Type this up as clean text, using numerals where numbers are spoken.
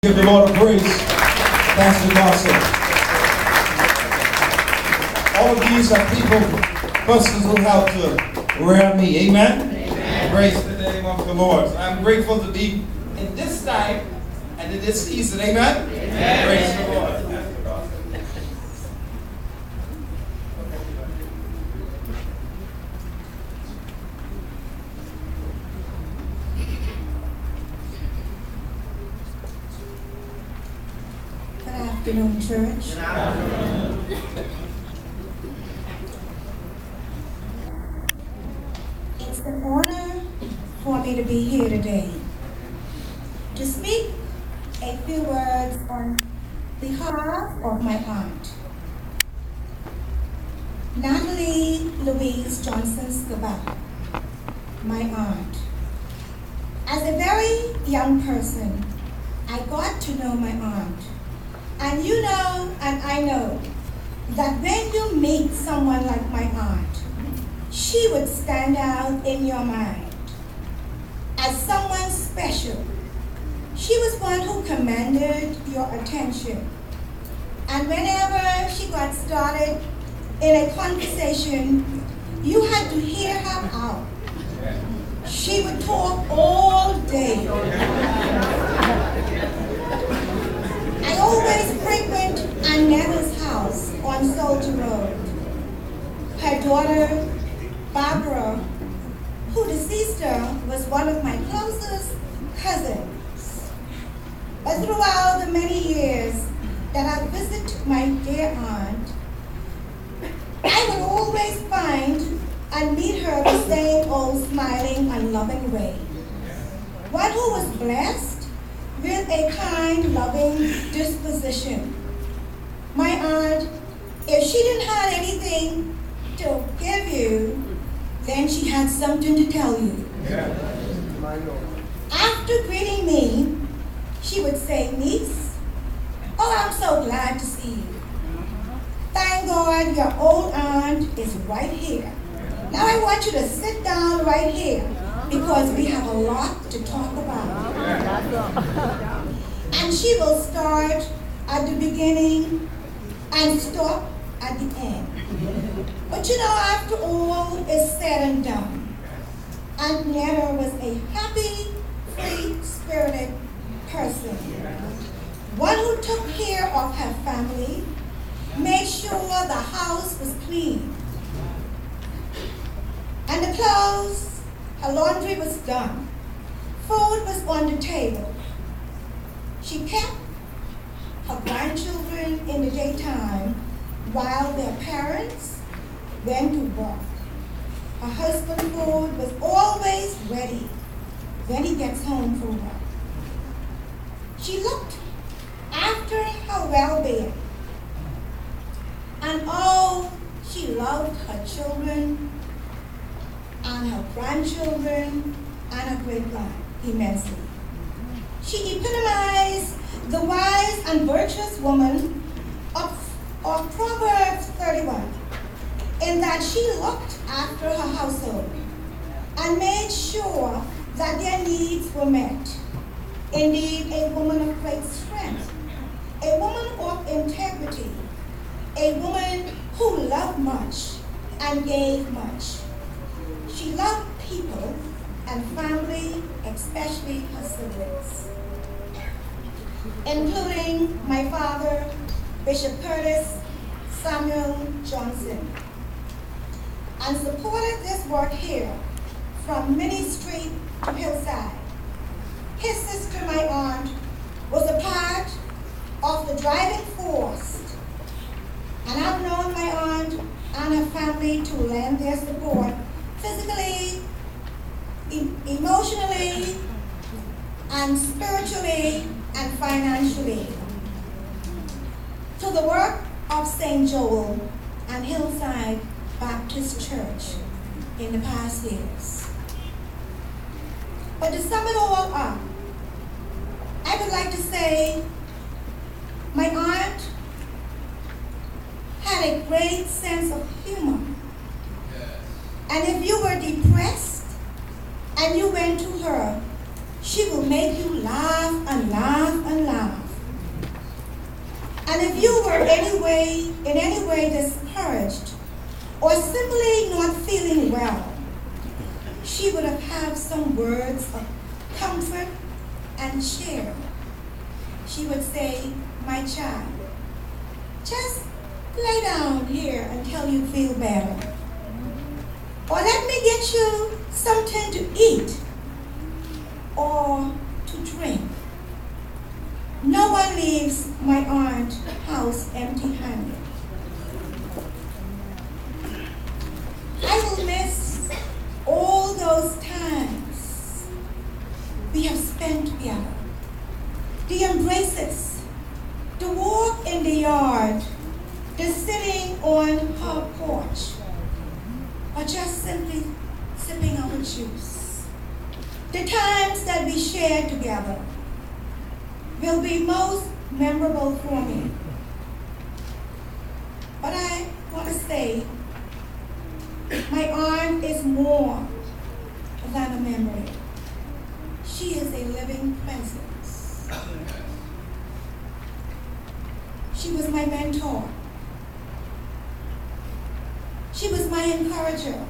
Give the Lord a praise. Pastor Dawson. All of these are people, persons who help to rear me. Amen? Amen. Praise the name of the Lord. I'm grateful to be in this time and in this season. Amen? Amen. Praise the Lord. Good afternoon, church. Good afternoon. It's an honor for me to be here today to speak a few words on behalf of my aunt, Nathalie Louise Johnson Scavella, my aunt. As a very young person, I got to know my aunt. And you know, and I know, that when you meet someone like my aunt, she would stand out in your mind as someone special. She was one who commanded your attention. And whenever she got started in a conversation, you had to hear her out. She would talk all day. I always frequent Netta's house on Soldier Road. Her daughter, Barbara, who deceased her, was one of my closest cousins. But throughout the many years that I visited my dear aunt, I would always find and meet her the same old smiling and loving way. One who was blessed with a kind, loving disposition. My aunt, if she didn't have anything to give you, then she had something to tell you. Yeah. After greeting me, she would say, "Niece, oh, I'm so glad to see you. Thank God your old aunt is right here. Now I want you to sit down right here because we have a lot to talk about." And she will start at the beginning and stop at the end. But you know, after all is said and done, Aunt Netta was a happy, free-spirited person. One who took care of her family, made sure the house was clean. And the clothes, her laundry was done. Food was on the table. She kept her grandchildren in the daytime while their parents went to work. Her husband's food was always ready when he gets home from work. She looked after her well-being. And oh, she loved her children and her grandchildren and her great-grand immensely. She epitomized the wise and virtuous woman of Proverbs 31, in that she looked after her household and made sure that their needs were met. Indeed, a woman of great strength, a woman of integrity, a woman who loved much and gave much. She loved people and family, especially her siblings, including my father, Bishop Curtis Samuel Johnson, and supported this work here from Ministry to Hillside. His sister, my aunt, was a part of the driving force, and I've known my aunt and her family to lend their support physically, emotionally, and spiritually, and financially to the work of St. Joel and Hillside Baptist Church in the past years. But to sum it all up, I would like to say my aunt had a great sense of humor. And if you were depressed and you went to her, she will make you laugh and laugh and laugh. in any way discouraged or simply not feeling well, she would have some words of comfort and cheer. She would say, "My child, just lay down here until you feel better. Or let me get you something to eat or to drink." No one leaves my aunt's house empty-handed. I will miss all those times we have spent together. The embraces, the walk in the yard, the sitting on her porch, or just simply sipping our juice. The times that we shared together will be most memorable for me. But I want to say, my aunt is more than a memory. She is a living presence. She was my mentor. She was my encourager.